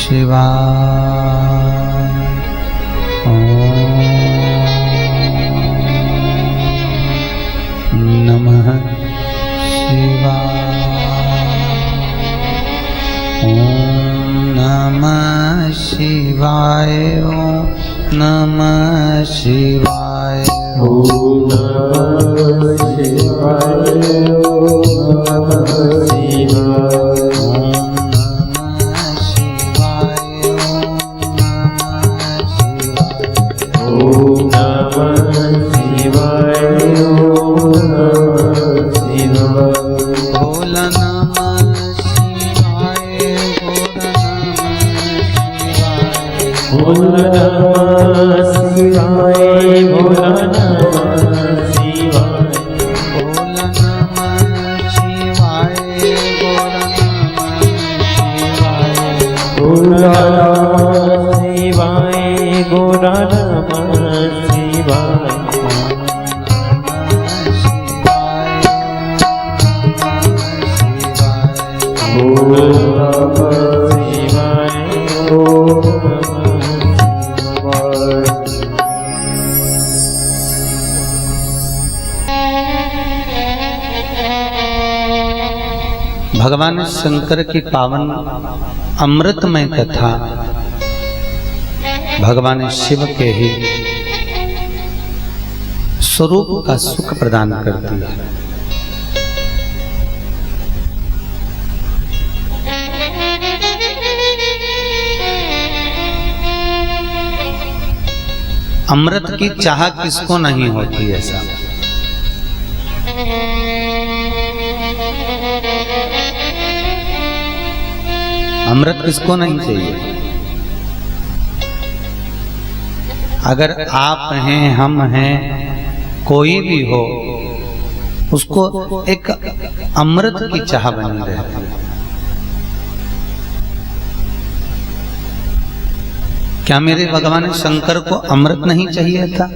शिवाय। ओम नमः शिवाय। ओम नमः शिवाय। ओम नमः शिवाय। ओम नमः शिवाय। ओम नमः शिवाय। ओम नमः शिवाय। ओम नमः शिवाय। बोल नमः शिवाय। बोल नमः शिवाय। बोल नमः शिवाय। बोल नमः शिवाय। बोल नमः शिवाय। बोल नमः शिवाय। बोल नमः शिवाय। ओम नमः शिवाय। भगवान शंकर की पावन अमृतमय कथा भगवान शिव के ही स्वरूप का सुख प्रदान करती है। अमृत की चाह किसको नहीं होती ऐसा। अमृत किसको नहीं चाहिए। अगर आप हैं, हम हैं, कोई भी हो, उसको एक अमृत की चाह बनी रहती है। क्या मेरे भगवान शंकर को अमृत नहीं चाहिए था?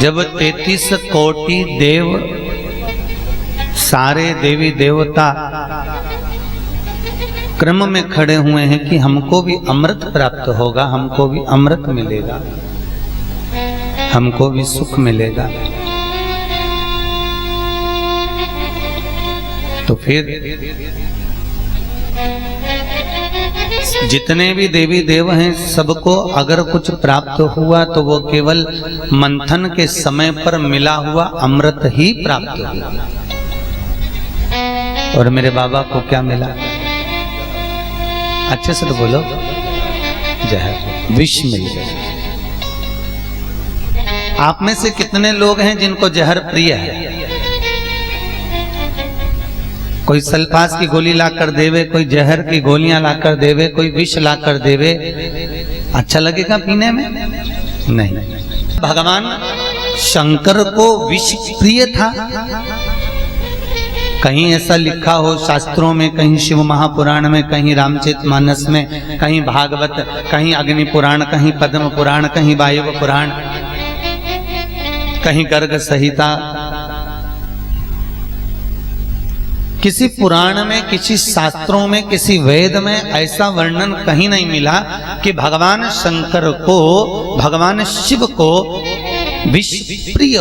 जब 33 कोटि देव, सारे देवी देवता क्रम में खड़े हुए हैं कि हमको भी अमृत प्राप्त होगा, हमको भी अमृत मिलेगा, हमको भी सुख मिलेगा, तो फिर जितने भी देवी देव हैं सबको अगर कुछ प्राप्त हुआ तो वो केवल मंथन के समय पर मिला हुआ अमृत ही प्राप्त हुआ। और मेरे बाबा को क्या मिला? अच्छे से तो बोलो, जहर, विष मिल गया। आप में से कितने लोग हैं जिनको जहर प्रिय है? कोई सल्फास की गोली लाकर देवे, कोई जहर की गोलियां लाकर देवे, कोई विष लाकर देवे, अच्छा लगेगा पीने में? नहीं। भगवान शंकर को विष प्रिय था। कहीं ऐसा लिखा हो शास्त्रों में, कहीं शिव महापुराण में, कहीं रामचरितमानस में, कहीं भागवत, कहीं अग्नि पुराण, कहीं पद्म पुराण, कहीं वायु पुराण, कहीं गर्ग संहिता, किसी पुराण में, किसी शास्त्रों में, किसी वेद में ऐसा वर्णन कहीं नहीं मिला कि भगवान शंकर को, भगवान शिव को विष प्रिय।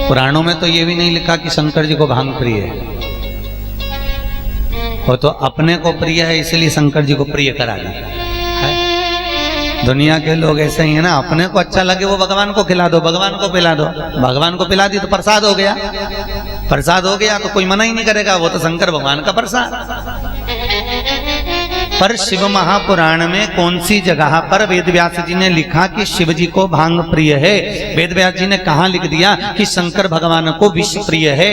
पुराणों में तो ये भी नहीं लिखा कि शंकर जी को भांग प्रिय है। वो तो अपने को प्रिय है इसलिए शंकर जी को प्रिय करा दिया है। दुनिया के लोग ऐसे ही है ना, अपने को अच्छा लगे वो भगवान को खिला दो, भगवान को पिला दो, भगवान को पिला दी तो प्रसाद हो गया, प्रसाद हो गया तो कोई मना ही नहीं करेगा, वो तो शंकर भगवान का प्रसाद। पर शिव महापुराण में कौन सी जगह पर वेदव्यास जी ने लिखा कि शिव जी को भांग प्रिय है? वेदव्यास जी ने कहाँ लिख दिया कि शंकर भगवान को विष प्रिय है?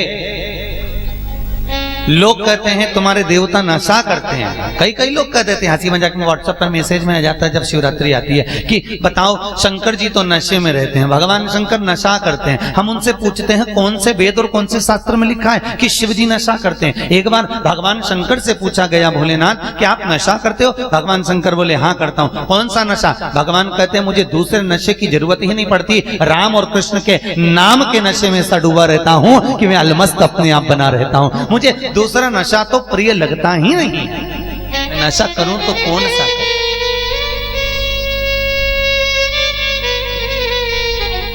लोग कहते हैं तुम्हारे देवता नशा करते हैं, कई लोग कह देते हैं, हंसी मजाक में व्हाट्सएप पर मैसेज में आ जाता है जब शिवरात्रि आती है कि बताओ शंकर जी तो नशे में रहते हैं, भगवान शंकर नशा करते हैं। हम उनसे पूछते हैं कौन से वेद और कौन से शास्त्र में लिखा है कि शिव जी नशा करते हैं। एक बार भगवान शंकर से पूछा गया, भोलेनाथ क्या आप नशा करते हो? भगवान शंकर बोले हाँ करता हूँ। कौन सा नशा? भगवान कहते हैं मुझे दूसरे नशे की जरूरत ही नहीं पड़ती, राम और कृष्ण के नाम के नशे में ऐसा डूबा रहता हूँ कि मैं अलमस्त अपने आप बना रहता हूँ, मुझे दूसरा नशा तो प्रिय लगता ही नहीं। नशा करूं तो कौन सा करूं?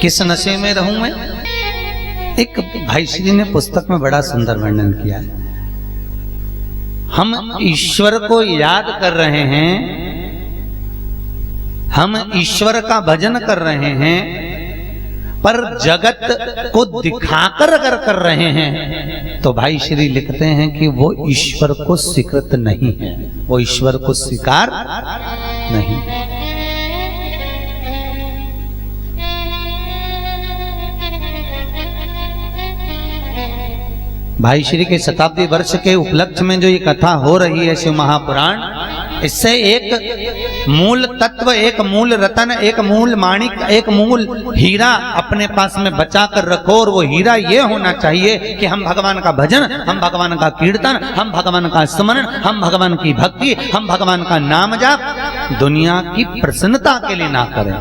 किस नशे में रहूं मैं? एक भाई श्री ने पुस्तक में बड़ा सुंदर वर्णन किया है। हम ईश्वर को याद कर रहे हैं, हम ईश्वर का भजन कर रहे हैं, पर जगत को दिखाकर अगर कर रहे हैं तो भाई श्री लिखते हैं कि वो ईश्वर को स्वीकृत नहीं है, वो ईश्वर को स्वीकार नहीं। भाई श्री के शताब्दी वर्ष के उपलक्ष्य में जो ये कथा हो रही है शिव महापुराण, इससे एक मूल तत्व, एक मूल रतन, एक मूल माणिक, एक मूल हीरा अपने पास में बचा कर रखो। और वो हीरा ये होना चाहिए कि हम भगवान का भजन, हम भगवान का कीर्तन, हम भगवान का स्मरण, हम भगवान की भक्ति, हम भगवान का नाम जाप दुनिया की प्रसन्नता के लिए ना करें,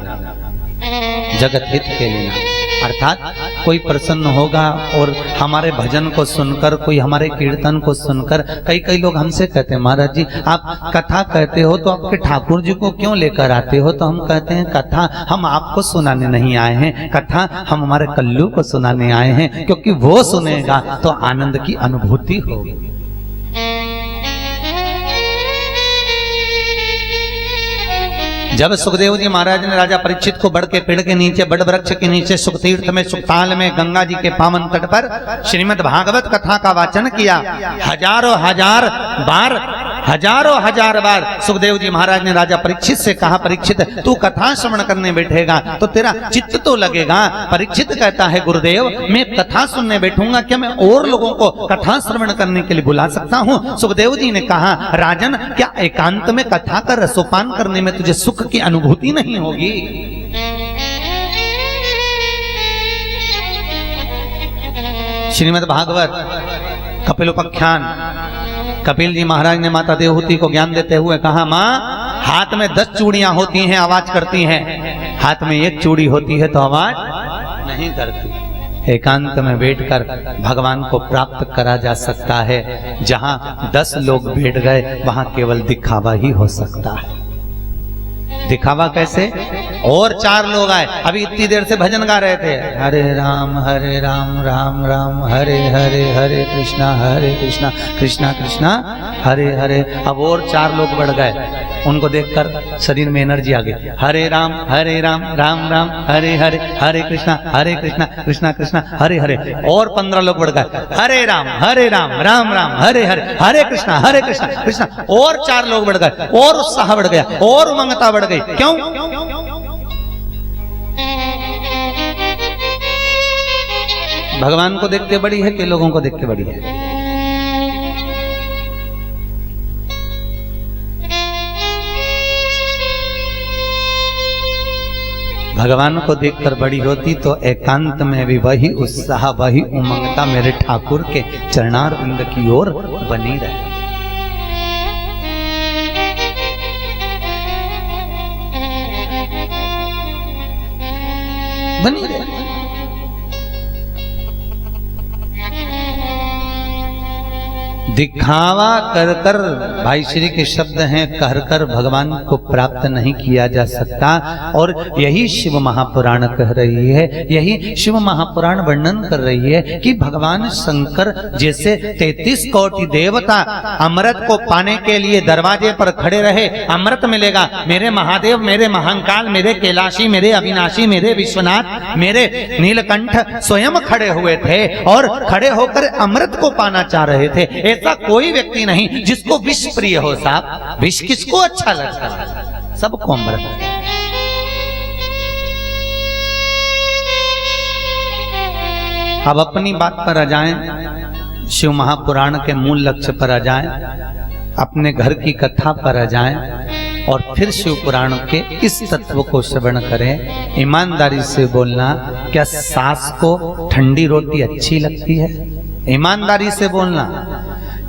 जगत हित के लिए ना। अर्थात कोई प्रसन्न होगा और हमारे भजन को सुनकर, कोई हमारे कीर्तन को सुनकर, कई लोग हमसे कहते हैं महाराज जी आप कथा कहते हो तो आपके ठाकुर जी को क्यों लेकर आते हो? तो हम कहते हैं कथा हम आपको सुनाने नहीं आए हैं, कथा हम हमारे कल्लू को सुनाने आए हैं, क्योंकि वो सुनेगा तो आनंद की अनुभूति होगी। जब सुखदेव जी महाराज ने राजा परीक्षित को बड़ के पेड़ के नीचे, बड़ वृक्ष के नीचे, सुखतीर्थ में, सुखताल में, गंगा जी के पावन तट पर श्रीमद् भागवत कथा का वाचन किया, हजारों हजार बार सुखदेव जी महाराज ने राजा परीक्षित से कहा परीक्षित तू कथा श्रवण करने बैठेगा तो तेरा चित्त तो लगेगा। परीक्षित कहता है गुरुदेव मैं कथा सुनने बैठूंगा, क्या मैं और लोगों को कथा श्रवण करने के लिए बुला सकता हूँ? सुखदेव जी ने कहा राजन क्या एकांत में कथा का रसोपान करने में तुझे सुख की अनुभूति नहीं होगी? श्रीमद् भागवत कपिलोपाख्यान, कपिल जी महाराज ने माता देवहूति को ज्ञान देते हुए कहा माँ हाथ में 10 चूड़ियां होती हैं आवाज करती हैं, हाथ में 1 चूड़ी होती है तो आवाज नहीं करती। एकांत में बैठकर भगवान को प्राप्त करा जा सकता है। जहां 10 लोग बैठ गए वहां केवल दिखावा ही हो सकता है। दिखावा कैसे? और 4 लोग आए, अभी इतनी देर से भजन गा रहे थे, हरे राम राम राम हरे हरे, हरे कृष्णा कृष्णा कृष्णा हरे हरे। अब और 4 लोग बढ़ गए, उनको देखकर शरीर में एनर्जी आ गई, हरे राम राम राम हरे हरे, हरे कृष्णा कृष्णा कृष्णा हरे हरे। और 15 लोग बढ़ गए, हरे राम राम राम हरे हरे, हरे कृष्णा कृष्णा। और 4 लोग बढ़ गए, और उत्साह बढ़ गया, और उमंगता बढ़ गई। क्यों? भगवान को देख के बड़ी है कि लोगों को देख के बड़ी है? भगवान को देखकर बड़ी होती तो एकांत में भी वही उत्साह, वही उमंगता मेरे ठाकुर के चरणारविंद की ओर बनी रहे। बनी रहे। दिखावा कर कर, भाई श्री के शब्द हैं, कर कर भगवान को प्राप्त नहीं किया जा सकता। और यही शिव महापुराण कह रही है, यही शिव महापुराण वर्णन कर रही है कि भगवान शंकर जैसे 33 कोटि देवता अमृत को पाने के लिए दरवाजे पर खड़े रहे, अमृत मिलेगा, मेरे महादेव, मेरे महाकाल, मेरे कैलाशी, मेरे अविनाशी, मेरे विश्वनाथ, मेरे नीलकंठ स्वयं खड़े हुए थे और खड़े होकर अमृत को पाना चाह रहे थे। ऐसा कोई व्यक्ति नहीं जिसको विष प्रिय हो। साहब विष किसको अच्छा लगता है? सबको अमृत। अब अपनी बात पर आ जाएं। शिव महापुराण के मूल लक्ष्य पर आ जाएं, अपने घर की कथा पर आ जाएं और फिर शिव पुराण के इस तत्व को श्रवण करें। ईमानदारी से बोलना, क्या सास को ठंडी रोटी अच्छी लगती है? ईमानदारी से बोलना,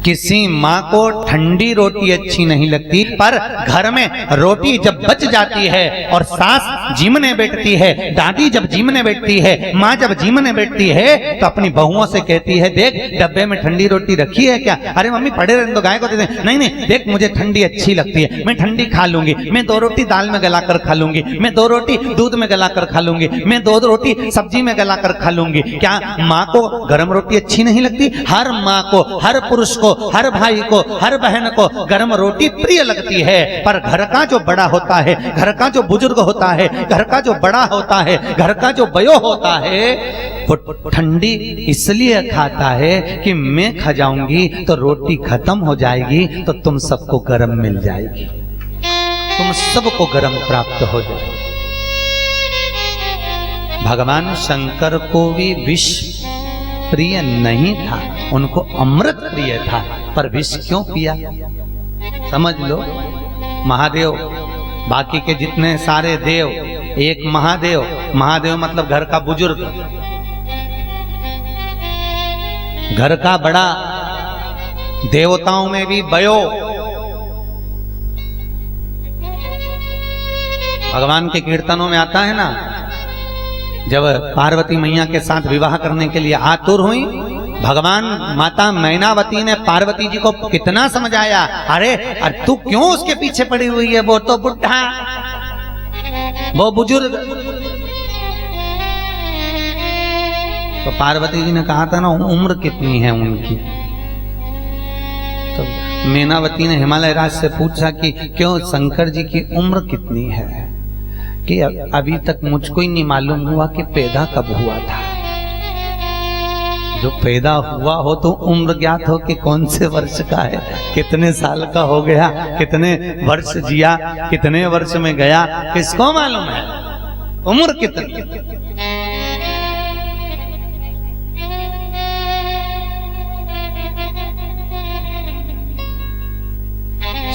किसी माँ को ठंडी रोटी अच्छी नहीं लगती, पर घर में रोटी जब बच जाती है और सास जीमने बैठती है, दादी जब जीमने बैठती है, माँ जब जीमने बैठती है, तो अपनी बहुओं से कहती है, देख डब्बे में ठंडी रोटी रखी है क्या? अरे मम्मी पड़े रहने दो, गाय को दे दे। नहीं नहीं, देख मुझे ठंडी अच्छी लगती है, मैं ठंडी खा लूंगी, मैं 2 रोटी दाल में गलाकर खा लूंगी, मैं 2 रोटी दूध में गलाकर खा लूंगी, मैं 2 रोटी सब्जी में गलाकर खा लूंगी। क्या माँ को गर्म रोटी अच्छी नहीं लगती? हर माँ को, हर पुरुष को, हर भाई को, हर बहन को गर्म रोटी प्रिय लगती है, पर घर का जो बड़ा होता है, घर का जो बुजुर्ग होता है, घर का जो बड़ा होता है, घर का जो बयो होता है, वो ठंडी इसलिए खाता है कि मैं खा जाऊंगी तो रोटी खत्म हो जाएगी, तो तुम सबको गर्म मिल जाएगी, तुम सबको गर्म प्राप्त हो जाएगी। भगवान शंकर को भी विष प्रिय नहीं था, उनको अमृत प्रिय था, पर विष क्यों पिया? समझ लो, महादेव, बाकी के जितने सारे देव, एक महादेव, महादेव मतलब घर का बुजुर्ग, घर का बड़ा, देवताओं में भी बयो। भगवान के कीर्तनों में आता है ना, जब पार्वती मैया के साथ विवाह करने के लिए आतुर हुई, भगवान माता मैनावती ने पार्वती जी को कितना समझाया, अरे तू क्यों उसके पीछे पड़ी हुई है, वो तो बुढ़ा, वो बुजुर्ग। तो पार्वती जी ने कहा था ना, उम्र कितनी है उनकी? तो मैनावती ने हिमालय राज से पूछा कि क्यों शंकर जी की उम्र कितनी है? कि अभी तक मुझको ही नहीं मालूम हुआ कि पैदा कब हुआ था। जो पैदा हुआ हो तो उम्र ज्ञात हो कि कौन से वर्ष का है, कितने साल का हो गया, कितने वर्ष जिया, कितने वर्ष में गया, किसको मालूम है उम्र कितनी?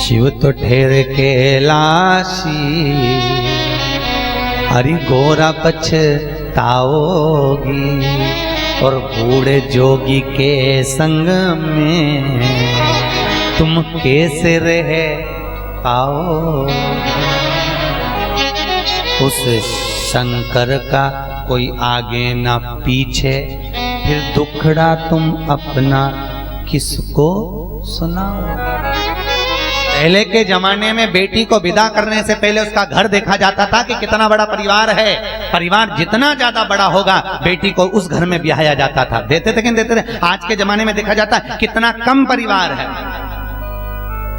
शिव तो ठहर कैलाशी, हरि गोरा पछताओगी, और बूढ़े जोगी के संग में तुम कैसे रह पाओ? उस शंकर का कोई आगे ना पीछे, फिर दुखड़ा तुम अपना किसको सुनाओ? पहले के जमाने में बेटी को विदा करने से पहले उसका घर देखा जाता था कि कितना बड़ा परिवार है। परिवार जितना ज्यादा बड़ा होगा, बेटी को उस घर में ब्याया जाता था। देते थे कि नहीं देते थे? आज के जमाने में देखा जाता है कितना कम परिवार है।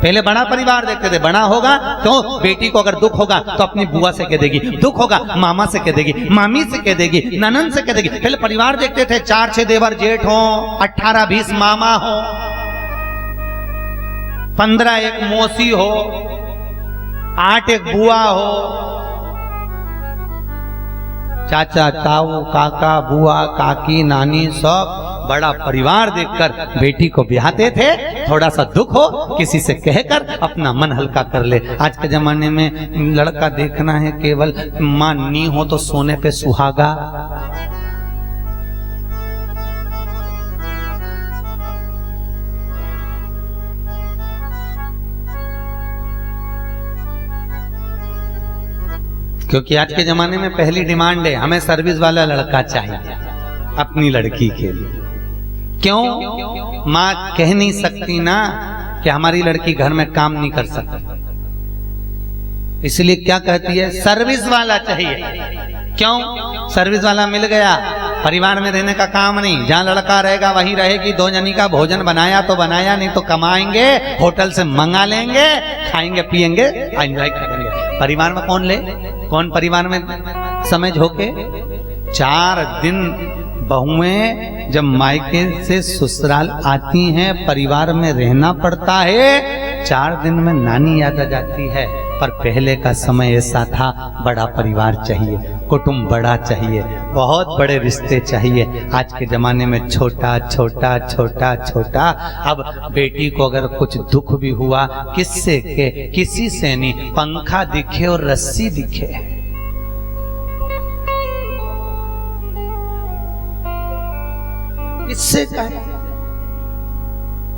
पहले बड़ा परिवार देखते थे, बड़ा होगा तो बेटी को अगर दुख होगा तो अपनी बुआ से कह देगी, दुख होगा मामा से कह देगी, मामी से कह देगी, ननन से कह देगी। पहले परिवार देखते थे 4-6 देवर जेठ हो, 18-20 मामा हो, 15 एक मौसी हो, 8 एक बुआ हो, चाचा ताऊ काका बुआ काकी नानी, सब बड़ा परिवार देखकर बेटी को ब्याहते थे। थोड़ा सा दुख हो किसी से कहकर अपना मन हल्का कर ले। आज के जमाने में लड़का देखना है केवल मां नी हो तो सोने पे सुहागा। क्योंकि आज के जमाने में पहली डिमांड है, हमें सर्विस वाला लड़का चाहिए अपनी लड़की के लिए। क्यों? माँ कह नहीं सकती ना कि हमारी लड़की घर में काम नहीं कर सकती, इसलिए क्या कहती है, सर्विस वाला चाहिए। क्यों? सर्विस वाला मिल गया, परिवार में रहने का काम नहीं, जहाँ लड़का रहेगा वहीं रहेगी। 2 जनी का भोजन बनाया तो बनाया, नहीं तो कमाएंगे, होटल से मंगा लेंगे, खाएंगे पिएंगे, एंजॉय करेंगे। परिवार में कौन ले? कौन परिवार में समय झोंके? 4 दिन बहुएं जब मायके से ससुराल आती हैं, परिवार में रहना पड़ता है। 4 दिन में नानी याद आ जाती है, पर पहले का समय ऐसा था, बड़ा परिवार चाहिए, कुटुंब बड़ा चाहिए, बहुत बड़े रिश्ते चाहिए। आज के जमाने में छोटा छोटा छोटा छोटा। अब बेटी को अगर कुछ दुख भी हुआ, किससे के, किसी से नहीं, पंखा दिखे और रस्सी दिखे। किससे कहे?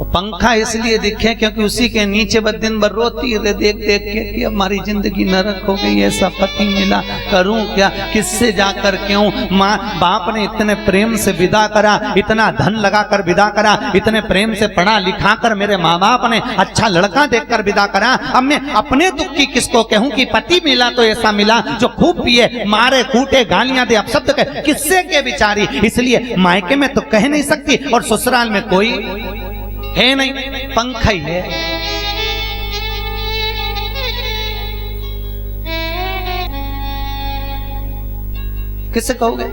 पंखा इसलिए दिखे क्योंकि उसी के नीचे बस दिन भर रोती है देख देख के कि हमारी जिंदगी नरक हो गई, ऐसा पति मिला, करूं क्या, किससे जाकर क्यों। माँ बाप ने इतने प्रेम से विदा करा, इतना धन लगाकर विदा करा, इतने प्रेम से पढ़ा लिखा कर मेरे माँ बाप ने अच्छा लड़का देखकर विदा करा। अब मैं अपने दुख की किसको कहूं कि पति मिला तो ऐसा मिला जो खूब पिए, मारे कूटे, गालियां दे, अपशब्द कहे, किससे के बिचारी। इसलिए मायके में तो कह नहीं सकती और ससुराल में कोई है नहीं, पंखा ही है। किससे कहोगे?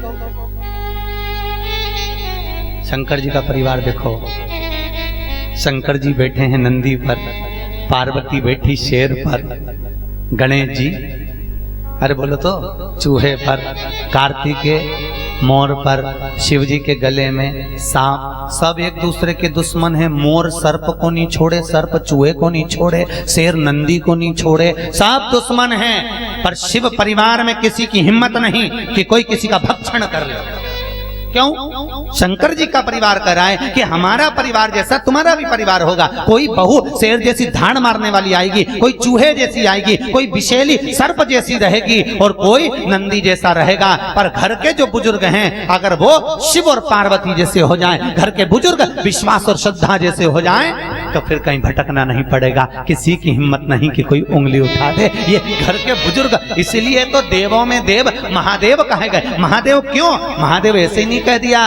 शंकर जी का परिवार देखो, शंकर जी बैठे हैं नंदी पर, पार्वती बैठी शेर पर, गणेश जी अरे बोलो तो चूहे पर, कार्तिकेय मोर पर, शिव जी के गले में सांप। सब एक दूसरे के दुश्मन हैं। मोर सर्प को नहीं छोड़े, सर्प चूहे को नहीं छोड़े, शेर नंदी को नहीं छोड़े, सब दुश्मन हैं। पर शिव परिवार में किसी की हिम्मत नहीं कि कोई किसी का भक्षण कर ले। क्यों? शंकर जी का परिवार कह रहा है कि हमारा परिवार जैसा तुम्हारा भी परिवार होगा। कोई बहू शेर जैसी धाड़ मारने वाली आएगी, कोई चूहे जैसी आएगी, कोई विषैली सर्प जैसी रहेगी और कोई नंदी जैसा रहेगा। पर घर के जो बुजुर्ग हैं, अगर वो शिव और पार्वती जैसे हो जाएं, घर के बुजुर्ग विश्वास और श्रद्धा जैसे हो जाएं, तो फिर कहीं भटकना नहीं पड़ेगा। किसी की हिम्मत नहीं कि कोई उंगली उठा दे। ये घर के बुजुर्ग, इसीलिए तो देवों में देव महादेव कहे गए। महादेव क्यों? महादेव ऐसे ही नहीं कह दिया,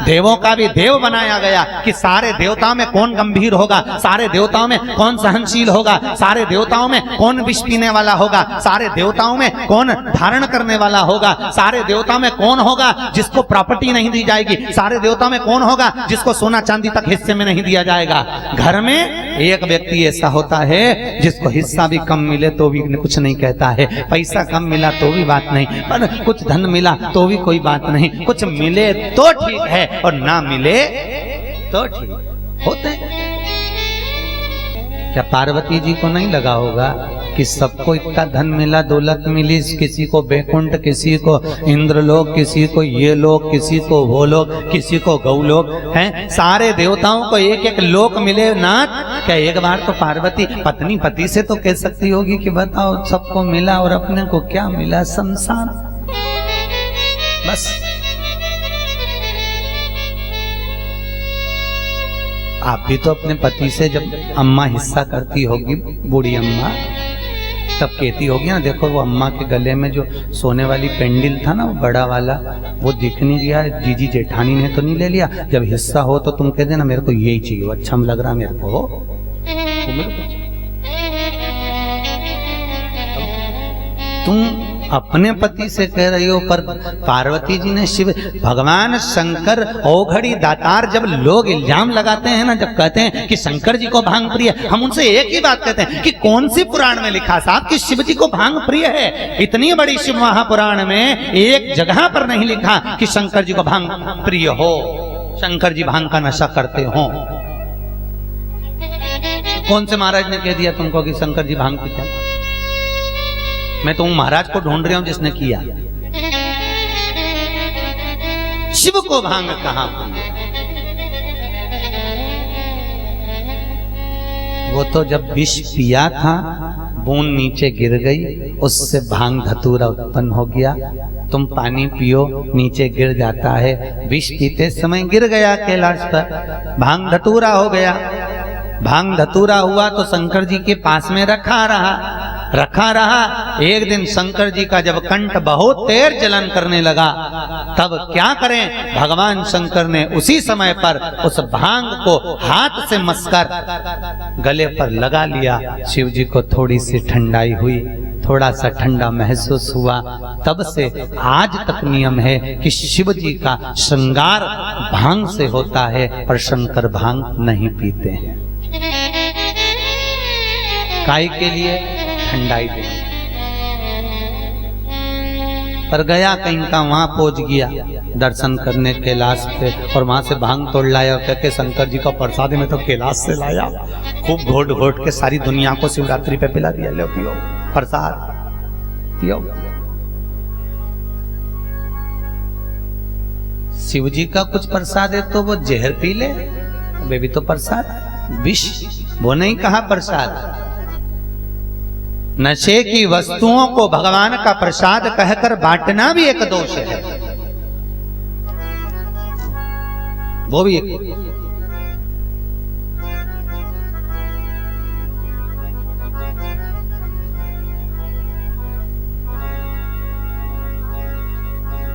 देवों का भी देव बनाया गया कि सारे देवताओं में कौन गंभीर होगा, सारे देवताओं में कौन सहनशील होगा, सारे देवताओं में कौन विष पीने वाला होगा, सारे देवताओं में कौन धारण करने वाला होगा, सारे देवताओं में कौन होगा जिसको प्रॉपर्टी नहीं दी जाएगी, सारे देवताओं में कौन होगा जिसको सोना चांदी तक हिस्से में नहीं दिया जाएगा। घर में एक व्यक्ति ऐसा होता है जिसको हिस्सा भी कम मिले तो भी कुछ नहीं कहता है, पैसा कम मिला तो भी बात नहीं, पर कुछ धन मिला तो भी कोई बात नहीं, कुछ मिले तो ठीक है और ना मिले तो ठीक होते हैं। क्या पार्वती जी को नहीं लगा होगा कि सबको इतना धन मिला, दौलत मिली, किसी को बैकुंठ, किसी को इंद्रलोक, किसी को ये लोक, किसी को वो लोक, किसी को गौलोक हैं, सारे देवताओं को एक एक लोक मिले ना। क्या एक बार तो पार्वती पत्नी पति से तो कह सकती होगी कि बताओ सबको मिला और अपने को क्या मिला? शमशान। बस आप भी तो अपने पति से जब अम्मा हिस्सा करती होगी, बूढ़ी अम्मा, तब कहती होगी ना, देखो वो अम्मा के गले में जो सोने वाली पेंडिल था ना, वो बड़ा वाला, वो दिख नहीं गया, जीजी जेठानी ने तो नहीं ले लिया। जब हिस्सा हो तो तुम कह देना मेरे को यही चाहिए, अच्छा लग रहा मेरे को, तुम अपने पति से कह रही हो। पर पार्वती जी ने शिव भगवान शंकर औघड़ी दातार जब लोग इल्जाम लगाते हैं ना, जब कहते हैं कि शंकर जी को भांग प्रिय, हम उनसे एक ही बात कहते हैं कि कौन सी पुराण में लिखा साहब कि शिव जी को भांग प्रिय है? इतनी बड़ी शिव महापुराण में एक जगह पर नहीं लिखा कि शंकर जी को भांग प्रिय हो, शंकर जी भांग का नशा करते हो। कौन से महाराज ने कह दिया तुमको कि शंकर जी भांग पीते हैं? मैं तो महाराज को ढूंढ रहा हूं जिसने किया। शिव को भांग कहां? वो तो जब विष पिया था, बूंद नीचे गिर गई, उससे भांग धतूरा उत्पन्न हो गया। तुम पानी पियो, नीचे गिर जाता है, विष पीते समय गिर गया कैलाश पर, भांग धतूरा हो गया। भांग धतूरा हुआ तो शंकर जी के पास में रखा रहा। एक दिन शंकर जी का जब कंठ बहुत तेज जलन करने लगा, तब क्या करें, भगवान शंकर ने उसी समय पर उस भांग को हाथ से मसकर गले पर लगा लिया। शिव जी को थोड़ी सी ठंडाई हुई, थोड़ा सा ठंडा महसूस हुआ। तब से आज तक नियम है कि शिव जी का श्रृंगार भांग से होता है, पर शंकर भांग नहीं पीते हैं। काहे के लिए? ठंडाई दे। पर गया कहीं का, वहां पहुंच गया दर्शन करने कैलाश पे, और वहां से भांग तोड़ लाया और कह के शंकर जी का प्रसाद में तो कैलाश से लाया, खूब घोट घोट के सारी दुनिया को शिवरात्रि पे पिला दिया। लो पियो प्रसाद पियो। शिव जी का कुछ प्रसाद है तो वो जहर पी ले, वे भी तो प्रसाद, विष, वो नहीं कहा प्रसाद। नशे की वस्तुओं को भगवान का प्रसाद कहकर बांटना भी एक दोष है, वो भी एक।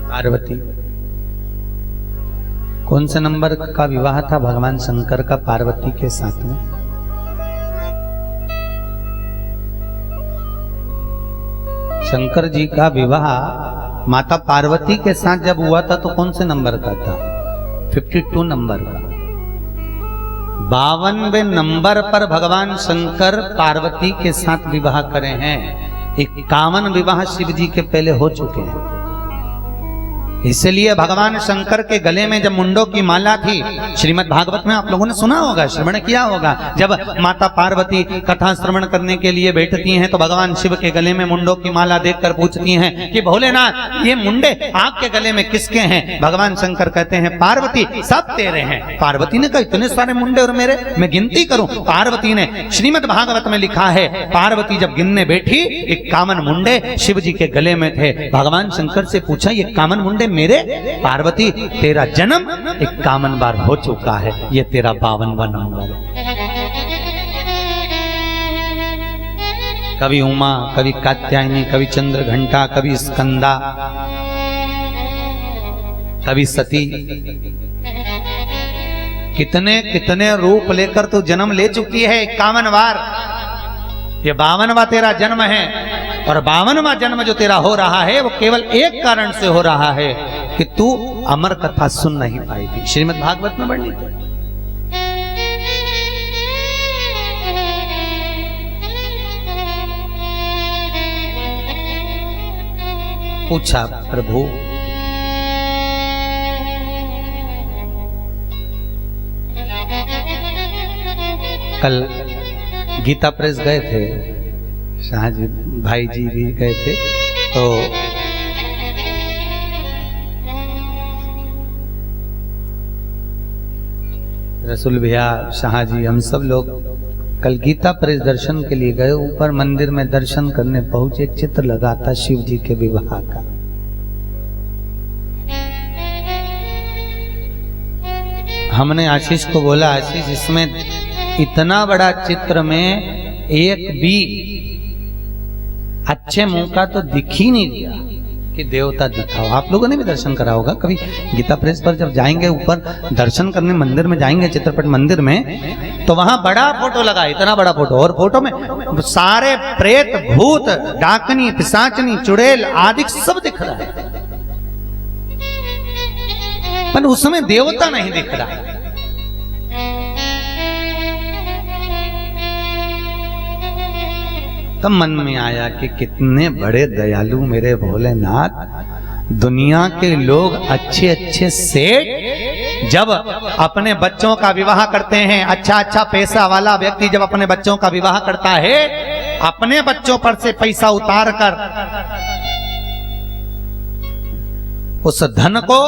पार्वती, कौन से नंबर का विवाह था भगवान शंकर का पार्वती के साथ में? शंकर जी का विवाह माता पार्वती के साथ जब हुआ था तो कौन से नंबर का था? 52 नंबर का। 52वें नंबर पर भगवान शंकर पार्वती के साथ विवाह करे हैं। 51 विवाह शिव जी के पहले हो चुके हैं। इसलिए भगवान शंकर के गले में जब मुंडों की माला थी, श्रीमद् भागवत में आप लोगों ने सुना होगा, श्रवण किया होगा, जब माता पार्वती कथा श्रवण करने के लिए बैठती हैं तो भगवान शिव के गले में मुंडों की माला देखकर पूछती हैं कि भोलेनाथ ये मुंडे आपके गले में किसके हैं? भगवान शंकर कहते हैं पार्वती सब तेरे हैं। पार्वती ने कहा इतने सारे मुंडे और मेरे, मैं गिनती करूं? पार्वती ने, श्रीमद् भागवत में लिखा है, पार्वती जब गिनने बैठी 51 मुंडे शिव जी के गले में थे। भगवान शंकर से पूछा ये 51 मुंडे मेरे? पार्वती तेरा जन्म 51 बार हो चुका है, ये तेरा 52वां नंबर है। कभी उमा, कभी कात्यायनी, कभी चंद्रघंटा, कभी स्कंदा, कभी सती, कितने कितने रूप लेकर तू जन्म ले चुकी है 51 बार। ये 52वां तेरा जन्म है, और 52वां जन्म जो तेरा हो रहा है वो केवल एक कारण से हो रहा है कि तू अमर कथा सुन नहीं पाई थी। श्रीमद् भागवत में वर्णित है। पूछा प्रभु कल गीता प्रेस गए थे, शाह जी भाई जी भी गए थे, तो रसूल भैया, शाह जी, हम सब लोग कल गीता प्रेस दर्शन के लिए गए। ऊपर मंदिर में दर्शन करने पहुंचे, एक चित्र लगा था शिव जी के विवाह का। हमने आशीष को बोला, आशीष इसमें इतना बड़ा चित्र में एक भी अच्छे मुंह का तो दिख ही नहीं दिया कि देवता दिखाओ। आप लोगों ने भी दर्शन करा होगा कभी, गीता प्रेस पर जब जाएंगे ऊपर दर्शन करने, मंदिर में जाएंगे, चित्रपट मंदिर में, तो वहां बड़ा फोटो लगा, इतना बड़ा फोटो, और फोटो में सारे प्रेत, भूत, डाकनी, पिशाचनी, चुड़ैल आदि सब दिख रहा है, पर उसमें देवता नहीं दिख रहा। तब मन में आया कि कितने बड़े दयालु मेरे भोलेनाथ। दुनिया के लोग अच्छे अच्छे सेठ जब अपने बच्चों का विवाह करते हैं, अच्छा अच्छा पैसा वाला व्यक्ति जब अपने बच्चों का विवाह करता है, अपने बच्चों पर से पैसा उतार कर उस धन को,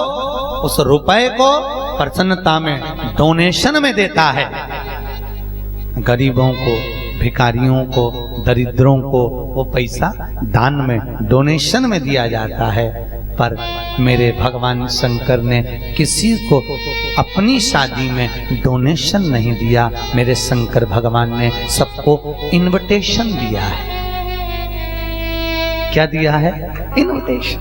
उस रुपए को प्रसन्नता में डोनेशन में देता है। गरीबों को, भिखारियों को, दरिद्रों को वो पैसा दान में, डोनेशन में दिया जाता है। पर मेरे भगवान शंकर ने किसी को अपनी शादी में डोनेशन नहीं दिया। मेरे शंकर भगवान ने सबको इनविटेशन दिया है। क्या दिया है? इनविटेशन,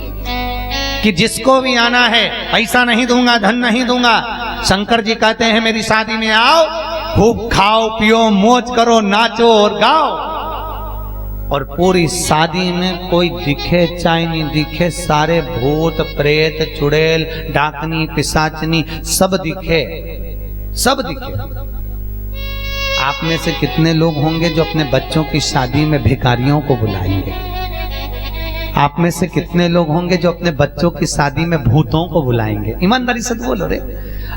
कि जिसको भी आना है, पैसा नहीं दूंगा, धन नहीं दूंगा। शंकर जी कहते हैं मेरी शादी में आओ, खूब खाओ पियो, मौज करो, नाचो और गाओ, और पूरी शादी में कोई दिखे चाहे नहीं दिखे, सारे भूत प्रेत चुड़ैल डाकनी पिशाचनी सब दिखे, सब दिखे। आप में से कितने लोग होंगे जो अपने बच्चों की शादी में भिखारियों को बुलाएंगे? आप में से कितने लोग होंगे जो अपने बच्चों की शादी में भूतों को बुलाएंगे? ईमानदारी से बोलो रे।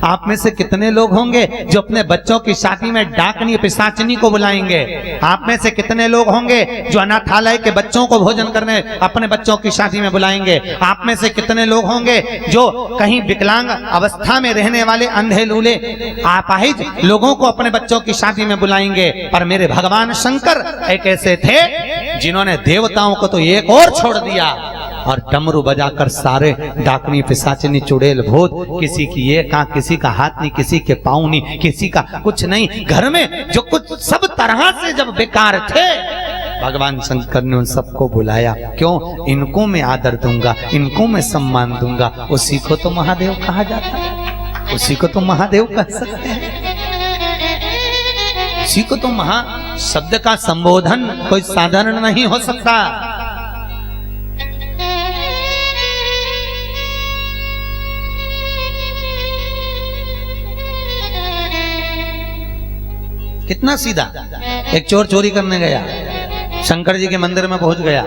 आप में से कितने लोग होंगे जो अपने बच्चों की शादी में डाकनी पिशाचनी को बुलाएंगे? आप में से कितने लोग होंगे जो अनाथालय के बच्चों को भोजन करने अपने बच्चों की शादी में बुलाएंगे? आप में से कितने लोग होंगे जो कहीं विकलांग अवस्था में रहने वाले अंधे लूले अपाहिज लोगों को अपने बच्चों की शादी में बुलाएंगे? पर मेरे भगवान शंकर एक ऐसे थे जिन्होंने देवताओं को तो एक और छोड़ दिया और डमरू बजाकर सारे डाकनी पिशाचनी चुड़ैल भूत, किसी की एक आंख, किसी का हाथ नहीं, किसी के पांव नहीं, किसी का कुछ नहीं, घर में जो कुछ सब तरह से जब बेकार थे, भगवान शंकर ने उन सबको बुलाया। क्यों? इनको मैं आदर दूंगा, इनको मैं सम्मान दूंगा। उसी को तो महादेव कहा जाता है, उसी को तो महादेव कह सकते हैं, उसी को तो महा शब्द का संबोधन कोई साधारण नहीं हो सकता। कितना सीधा। एक चोर चोरी करने गया, शंकर जी के मंदिर में पहुंच गया,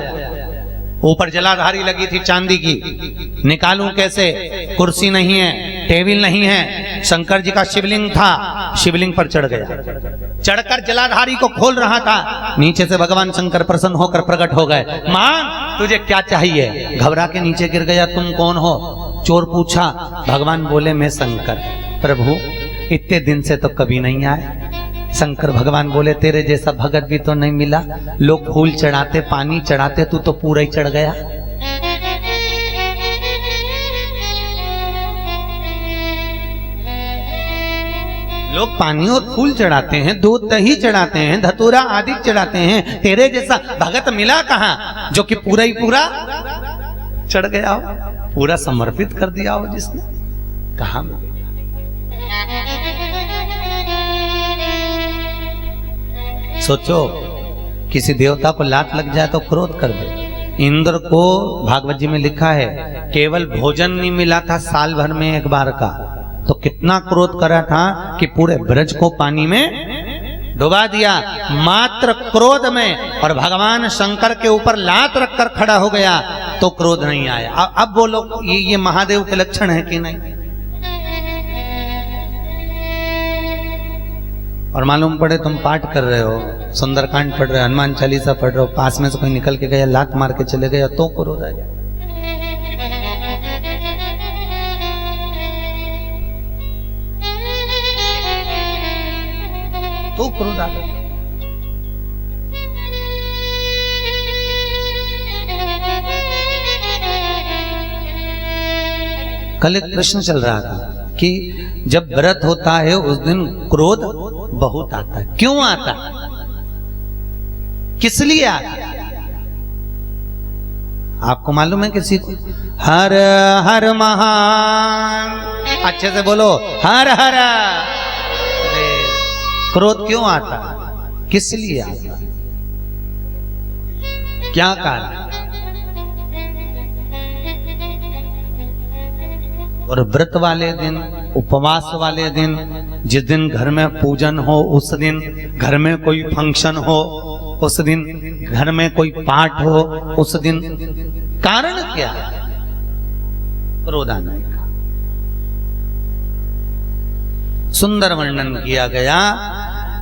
ऊपर जलाधारी लगी थी चांदी की, निकालूं कैसे? कुर्सी नहीं है, टेबल नहीं है, शंकर जी का शिवलिंग था, शिवलिंग पर चढ़ गया, चढ़कर जलाधारी को खोल रहा था, नीचे से भगवान शंकर प्रसन्न होकर प्रकट हो गए। मां तुझे क्या चाहिए? घबरा के नीचे गिर गया। तुम कौन हो? चोर पूछा। भगवान बोले मैं शंकर। प्रभु इतने दिन से तो कभी नहीं आए। शंकर भगवान बोले तेरे जैसा भगत भी तो नहीं मिला, लोग फूल चढ़ाते, पानी चढ़ाते, तू तो पूरा ही चढ़ गया। लोग पानी और फूल चढ़ाते हैं, दूध दही चढ़ाते हैं, धतूरा आदि चढ़ाते हैं, तेरे जैसा भगत मिला कहां जो कि पूरा ही पूरा चढ़ गया हो, पूरा समर्पित कर दिया हो जिसने? कहां मिलेगा? सोचो किसी देवता को लात लग जाए तो क्रोध कर दे। इंद्र को भागवत जी में लिखा है केवल भोजन नहीं मिला था साल भर में एक बार का, तो कितना क्रोध करा था कि पूरे ब्रज को पानी में डुबा दिया, मात्र क्रोध में। और भगवान शंकर के ऊपर लात रखकर खड़ा हो गया तो क्रोध नहीं आया। अब बोलो ये महादेव के लक्षण है कि नहीं? और मालूम पड़े तुम पाठ कर रहे हो, सुंदरकांड पढ़ रहे हो, हनुमान चालीसा पढ़ रहे हो, पास में से कोई निकल के गया, लात मार के चले गया, तो क्रोध आ जाए। तो क्रोध आ गया। कल एक प्रश्न चल रहा था कि जब व्रत होता है उस दिन क्रोध बहुत आता है। क्यों आता है? किस लिए आता है? आपको मालूम है किसी को? हर हर महान, अच्छे से बोलो, हर हर। क्रोध क्यों आता है? किस लिए आता है? क्या कारण? और व्रत वाले दिन, उपवास वाले दिन, जिस दिन घर में पूजन हो, उस दिन घर में कोई फंक्शन हो, उस दिन घर में कोई पाठ हो, उस दिन कारण क्या है? क्रोध आने का सुंदर वर्णन किया गया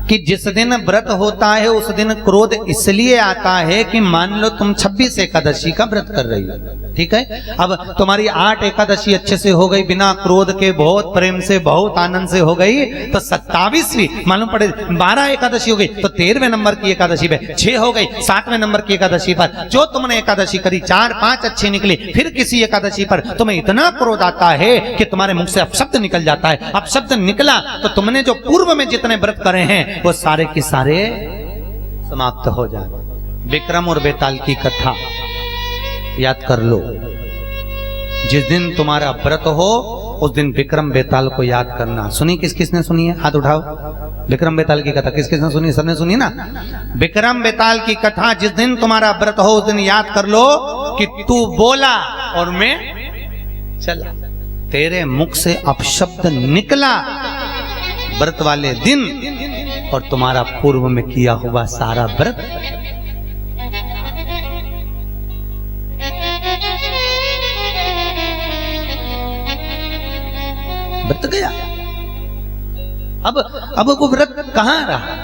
कि जिस दिन व्रत होता है उस दिन क्रोध इसलिए आता है कि मान लो तुम 26 एकादशी का व्रत कर रही हो, ठीक है? अब तुम्हारी 8 एकादशी अच्छे से हो गई, बिना क्रोध के, बहुत प्रेम से, बहुत आनंद से हो गई, तो 27वीं मालूम पड़े 12 एकादशी हो गई तो 13वें नंबर की एकादशी पे 6 हो गई, 7वें नंबर की एकादशी पर जो तुमने एकादशी करी 4-5 अच्छी निकली, फिर किसी एकादशी पर तुम्हें इतना क्रोध आता है कि तुम्हारे मुख से अपशब्द निकल जाता है। अपशब्द निकला तो तुमने जो पूर्व में जितने व्रत करे हैं वो सारे के सारे समाप्त हो जाए। विक्रम और बेताल की कथा याद कर लो। जिस दिन तुम्हारा व्रत हो उस दिन विक्रम बेताल को याद करना। सुनी? किस किसने सुनी है? हाथ उठाओ। विक्रम बेताल की कथा किस किसने सुनी? सबने सुनी ना? विक्रम बेताल की कथा जिस दिन तुम्हारा व्रत हो उस दिन याद कर लो कि तू बोला और मैं चला, तेरे मुख से अपशब्द निकला व्रत वाले दिन और तुम्हारा पूर्व में किया हुआ सारा व्रत व्रत गया। अब वो व्रत कहां रहा?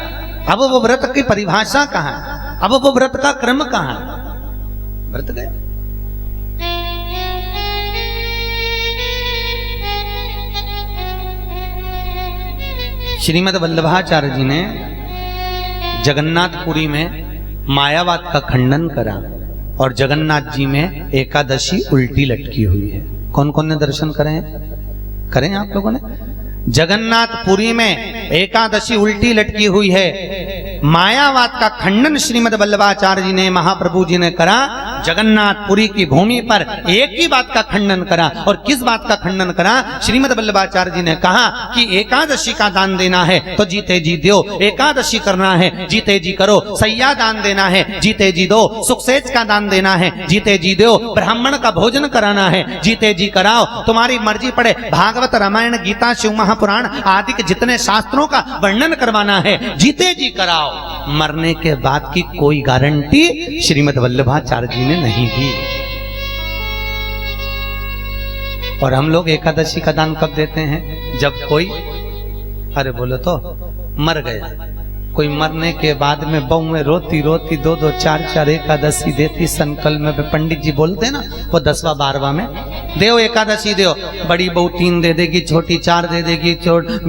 अब वो व्रत की परिभाषा कहां? अब वो व्रत का क्रम कहां? व्रत गया। श्रीमद् वल्लभाचार्य जी ने जगन्नाथपुरी में मायावाद का खंडन करा और जगन्नाथ जी में एकादशी उल्टी लटकी हुई है। कौन कौन ने दर्शन करे हैं? करें आप लोगों ने? जगन्नाथपुरी में एकादशी उल्टी लटकी हुई है। मायावाद का खंडन श्रीमद् वल्लभाचार्य जी ने, महाप्रभु जी ने करा। जगन्नाथपुरी की भूमि पर एक ही बात का खंडन करा। और किस बात का खंडन करा? श्रीमद् वल्लभाचार्य जी ने कहा कि एकादशी का दान देना है तो जीते जी दो, एकादशी करना है जीते जी करो, सैया दान देना है जीते जी दो, सुखसेज का दान देना है जीते जी दो, ब्राह्मण का भोजन कराना है जीते जी कराओ, तुम्हारी मर्जी पड़े भागवत, रामायण, गीता, शिव महापुराण आदि के जितने शास्त्रों का वर्णन करवाना है जीते जी कराओ। मरने के बाद की कोई गारंटी श्रीमद् वल्लभाचार्य जी ने नहीं दी। और हम लोग एकादशी का दान कब देते हैं? जब कोई, अरे बोलो तो, मर गया। कोई मरने के बाद में बहू में रोती रोती 2-2, 4-4 एकादशी देती। संकल्प में पंडित जी बोलते ना, वो 10वां 12वां में देव एकादशी देव। बड़ी बहू 3 दे देगी, छोटी 4 दे देगी,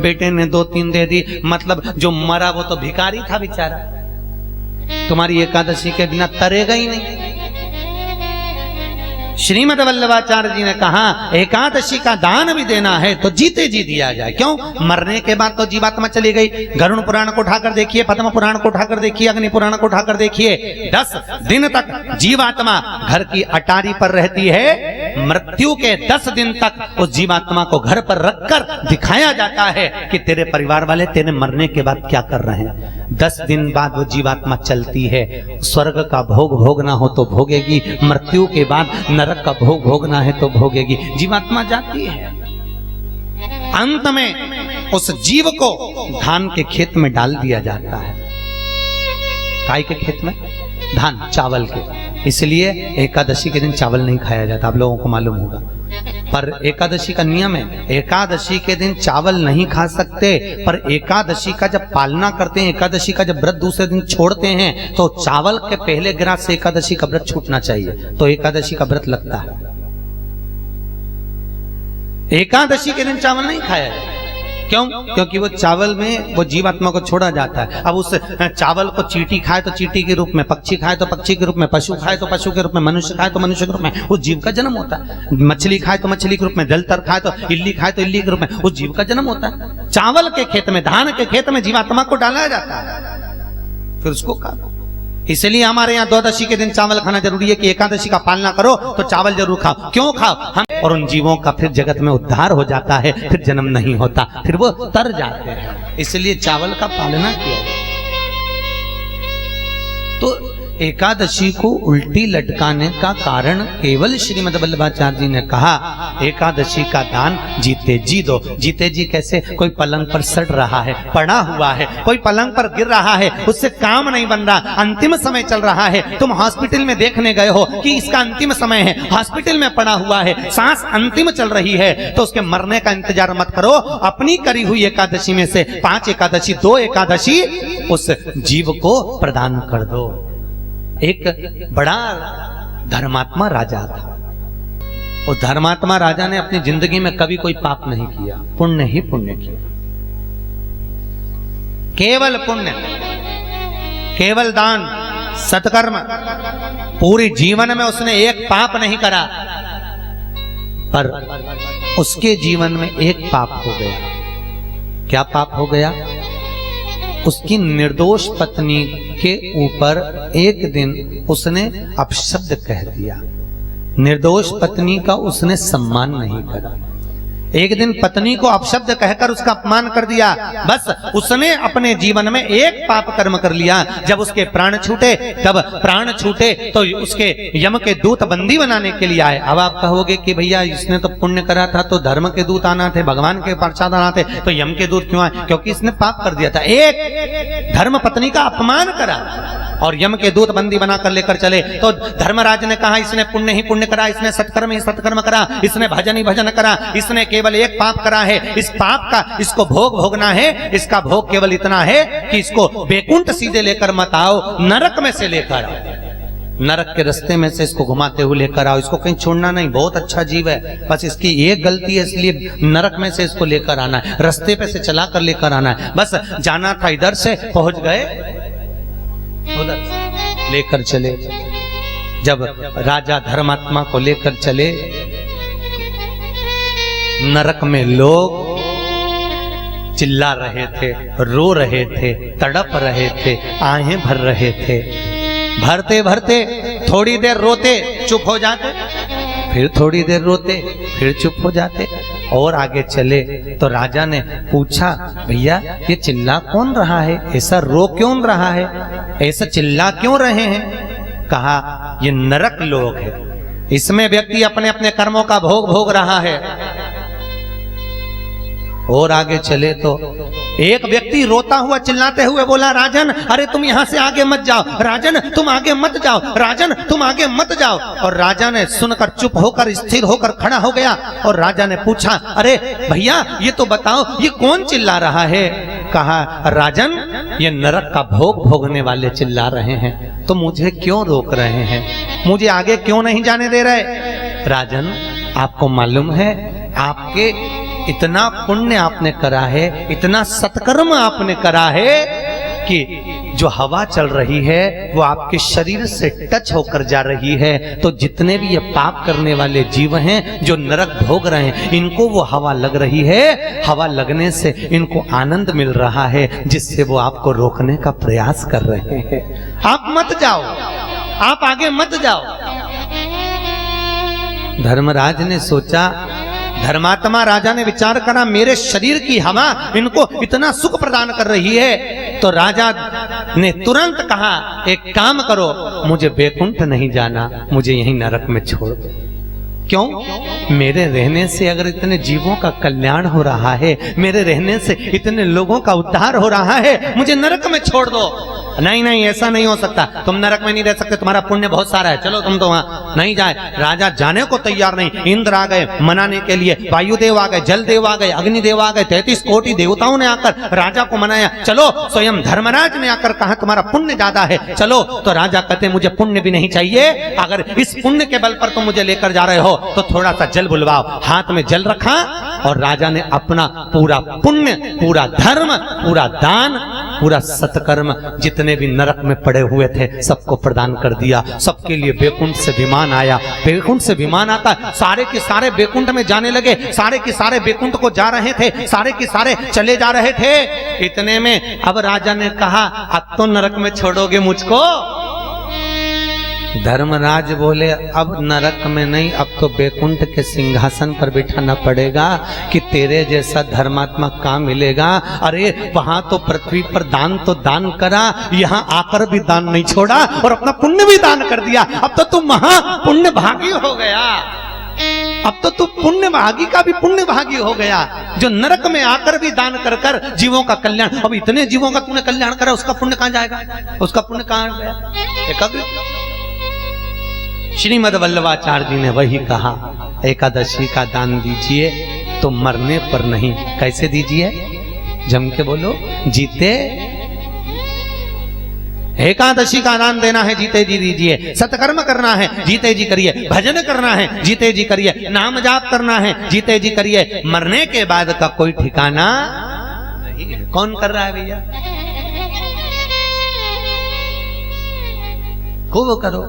बेटे ने 2-3 दे दी। मतलब जो मरा वो तो भिखारी था बेचारा, तुम्हारी एकादशी के बिना तरेगा ही नहीं। श्रीमद् वल्लभाचार्य जी ने कहा एकादशी का दान भी देना है तो जीते जी दिया जाए। क्यों? मरने के बाद तो जीवात्मा चली गई। गरुड़ पुराण को उठाकर देखिए, पद्म पुराण को उठाकर देखिए, अग्नि पुराण को उठाकर देखिए, 10 दिन तक जीवात्मा घर की अटारी पर रहती है। मृत्यु के 10 दिन तक उस जीवात्मा को घर पर रखकर दिखाया जाता है कि तेरे परिवार वाले तेरे मरने के बाद क्या कर रहे हैं। 10 दिन बाद वो जीवात्मा चलती है। स्वर्ग का भोग भोगना हो तो भोगेगी, मृत्यु के बाद नरक का भोग भोगना है तो भोगेगी। जीवात्मा जाती है। अंत में उस जीव को धान के खेत में डाल दिया जाता है। काय के खेत में? धान, चावल के। इसलिए एकादशी के दिन चावल नहीं खाया जाता, आप लोगों को मालूम होगा। पर एकादशी का नियम है, एकादशी के दिन चावल नहीं खा सकते। पर एकादशी का जब पालना करते हैं, एकादशी का जब व्रत दूसरे दिन छोड़ते हैं, तो चावल के पहले गिलास से एकादशी का व्रत छूटना चाहिए, तो एकादशी का व्रत लगता है। एकादशी के दिन चावल नहीं खाया जाए। क्यों? क्योंकि वो चावल में वो जीवात्मा को छोड़ा जाता है। अब उस चावल को चींटी खाए तो चींटी के रूप में, पक्षी खाए तो पक्षी के रूप में, पशु खाए तो पशु के रूप में, मनुष्य खाए तो मनुष्य के रूप में उस जीव का जन्म होता है। मछली खाए तो मछली के रूप में, जलतर खाए तो इल्ली खाए तो इल्ली के रूप में उस जीव का जन्म होता है। चावल के खेत में, धान के खेत में जीवात्मा को डाला जाता है, फिर उसको खा। इसलिए हमारे यहाँ द्वादशी के दिन चावल खाना जरूरी है कि एकादशी का पालना करो तो चावल जरूर खाओ। क्यों खाओ? हम और उन जीवों का फिर जगत में उद्धार हो जाता है, फिर जन्म नहीं होता, फिर वो तर जाते हैं। इसलिए चावल का पालना किया जाए। तो एकादशी को उल्टी लटकाने का कारण केवल श्रीमद् वल्लभाचार्य जी ने कहा एकादशी का दान जीते जी दो। जीते जी कैसे? कोई पलंग पर सड़ रहा है, पड़ा हुआ है, कोई पलंग पर गिर रहा है, उससे काम नहीं बन रहा, अंतिम समय चल रहा है, तुम हॉस्पिटल में देखने गए हो कि इसका अंतिम समय है, हॉस्पिटल में पड़ा हुआ है, सांस अंतिम चल रही है, तो उसके मरने का इंतजार मत करो। अपनी करी हुई एकादशी में से 5 एकादशी, 2 एकादशी उस जीव को प्रदान कर दो। एक बड़ा धर्मात्मा राजा था। वो धर्मात्मा राजा ने अपनी जिंदगी में कभी कोई पाप नहीं किया, पुण्य ही पुण्य किया, केवल पुण्य, केवल दान, सत्कर्म। पूरी जीवन में उसने एक पाप नहीं करा, पर उसके जीवन में एक पाप हो गया। क्या पाप हो गया? उसकी निर्दोष पत्नी के ऊपर एक दिन उसने अपशब्द कह दिया। निर्दोष पत्नी का उसने सम्मान नहीं करा। एक दिन पत्नी को अपशब्द कहकर उसका अपमान कर दिया, बस उसने अपने जीवन में एक पाप कर्म कर लिया। जब उसके प्राण छूटे, तब प्राण छूटे तो उसके यम के दूत बंदी बनाने के लिए आए। अब आप कहोगे कि भैया इसने तो पुण्य करा था तो धर्म के दूत आना थे, भगवान के प्रसाद आना थे, तो यम के दूत क्यों आए? क्योंकि इसने पाप कर दिया था, एक धर्म पत्नी का अपमान करा और यम के दूत बंदी बनाकर लेकर चले। तो धर्मराज ने कहा इसने पुण्य ही पुण्य करा, इसने सत्कर्म ही सत्कर्म करा, इसने भजन ही भजन करा, इसने केवल एक पाप करा है, इस पाप का इसको भोग भोगना है। इसका भोग केवल इतना है कि इसको बैकुंठ सीधे लेकर मत आओ, नरक में से लेकर आओ, नरक के रास्ते में से इसको घुमाते हुए लेकर आओ। इसको कहीं छोड़ना नहीं, बहुत अच्छा जीव है, बस इसकी एक गलती है इसलिए नरक में से इसको लेकर आना है, रास्ते पे से चला कर लेकर आना है। बस जाना था इधर से, पहुंच गए उधर, लेकर चले। जब राजा धर्मात्मा को लेकर चले, नरक में लोग चिल्ला रहे थे, रो रहे थे, तड़प रहे थे, आहें भर रहे थे। भरते भरते थोड़ी देर रोते, चुप हो जाते, फिर थोड़ी देर रोते, फिर चुप हो जाते और आगे चले। तो राजा ने पूछा, भैया ये चिल्ला कौन रहा है, ऐसा रो क्यों रहा है, ऐसा चिल्ला क्यों रहे हैं? कहा ये नरक लोग है, इसमें व्यक्ति अपने अपने कर्मों का भोग भोग रहा है। और आगे चले तो एक व्यक्ति रोता हुआ चिल्लाते हुए बोला, राजन अरे तुम यहां से आगे मत जाओ, राजन तुम आगे मत जाओ, राजन तुम आगे मत जाओ। और राजा ने सुनकर चुप होकर स्थिर होकर खड़ा हो गया और राजा ने पूछा, अरे भैया ये तो बताओ ये कौन चिल्ला रहा है? कहा, राजन ये नरक का भोग भोगने वाले चिल्ला रहे हैं, तो मुझे क्यों रोक रहे हैं, मुझे आगे क्यों नहीं जाने दे रहे? राजन आपको मालूम है आपके इतना पुण्य आपने करा है, इतना सत्कर्म आपने करा है कि जो हवा चल रही है वो आपके शरीर से टच होकर जा रही है। तो जितने भी ये पाप करने वाले जीव हैं जो नरक भोग रहे हैं, इनको वो हवा लग रही है, हवा लगने से इनको आनंद मिल रहा है, जिससे वो आपको रोकने का प्रयास कर रहे हैं। आप मत जाओ, आप आगे मत जाओ। धर्मराज ने सोचा, धर्मात्मा राजा ने विचार करा, मेरे शरीर की हवा इनको इतना सुख प्रदान कर रही है। तो राजा ने तुरंत कहा, एक काम करो, मुझे बैकुंठ नहीं जाना, मुझे यहीं नरक में छोड़ दो। क्यों? मेरे रहने से अगर इतने जीवों का कल्याण हो रहा है, मेरे रहने से इतने लोगों का उद्धार हो रहा है, मुझे नरक में छोड़ दो। नहीं नहीं ऐसा नहीं हो सकता, तुम नरक में नहीं रह सकते, तुम्हारा पुण्य बहुत सारा है, चलो तुम तो वहां नहीं जाए। राजा जाने को तैयार नहीं। इंद्र आ गए मनाने के लिए, वायुदेव आ गए, जल देव आ गए, अग्निदेव आ गए, 33 कोटि देवताओं ने आकर राजा को मनाया। चलो स्वयं धर्मराज ने आकर कहा तुम्हारा पुण्य ज्यादा है, चलो। तो राजा कहते मुझे पुण्य भी नहीं चाहिए, अगर इस पुण्य के बल पर तुम मुझे लेकर जा रहे हो तो थोड़ा सा जल बुलवाओ। हाथ में जल रखा और राजा ने अपना पूरा पुण्य, पूरा धर्म, पूरा दान, पूरा सत्कर्म जितने भी नरक में पड़े हुए थे सबको प्रदान कर दिया। सबके लिए बैकुंठ से विमान आया। बैकुंठ से विमान आता, सारे के सारे बैकुंठ में जाने लगे, सारे के सारे बैकुंठ को जा रहे थे, सारे के सारे चले जा रहे थे। इतने में अब राजा ने कहा, अब तो नरक में छोड़ोगे मुझको? धर्मराज बोले, अब नरक में नहीं, अब तो बैकुंठ के सिंहासन पर बिठाना पड़ेगा कि तेरे जैसा धर्मात्मा कहाँ मिलेगा। अरे वहां तो पृथ्वी पर दान तो दान करा, यहाँ आकर भी दान नहीं छोड़ा और अपना पुण्य भी दान कर दिया। अब तो तू महा पुण्य भागी हो गया, अब तो तू पुण्य भागी का भी पुण्य भागी हो गया, जो नरक में आकर भी दान कर कर जीवों का कल्याण। अब इतने जीवों का तूने कल्याण करा, उसका पुण्य कहाँ जाएगा, उसका पुण्य कहाँ गया? श्रीमद् वल्लभाचार्य जी ने वही कहा, एकादशी का दान दीजिए तो मरने पर नहीं। कैसे दीजिए? जम के बोलो, जीते। एकादशी का दान देना है, जीते जी दीजिए। सत्कर्म करना है, जीते जी करिए। भजन करना है, जीते जी करिए। नाम जाप करना है, जीते जी करिए। मरने के बाद का कोई ठिकाना नहीं है। कौन कर रहा है भैया? खूब करो।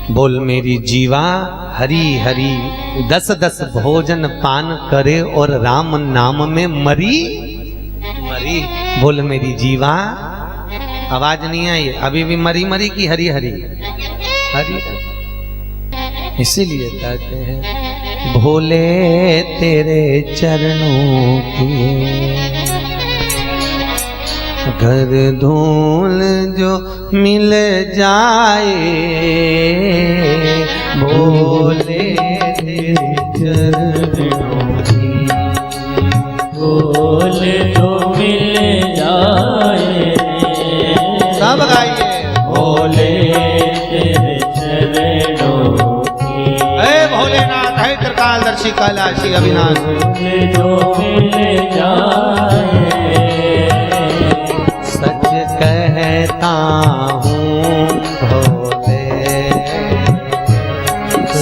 बोल मेरी जीवा हरी हरी, 10-10 भोजन पान करे और राम नाम में मरी मरी। बोल मेरी जीवा, आवाज नहीं आई, अभी भी मरी मरी की हरी हरी? हरि इसीलिए कहते हैं भोले तेरे चरणों की घर धूल जो मिल जाए, भोले तेरे चरणों की बोले तो मिल जाए, सब गाइए बोले तेरे चरणों की, हे भोलेनाथ है त्रिकालदर्शी कैलाशी अविनाश, बोले तो मिल जाए, सच कहता हूँ भोले,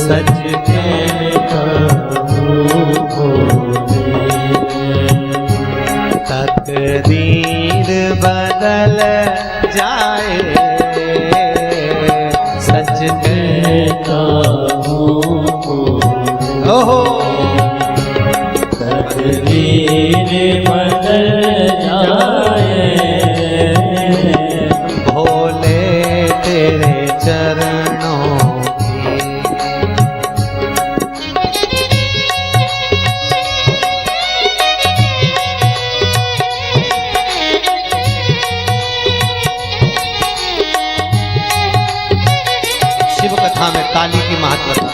सच कहता हूँ भोले, तकदीर बदल जाए, सच कहता हूँ भोले, ओहो तकदीर बदल जाए, भोले तेरे चरणों की। शिव कथा में ताली की महत्वता।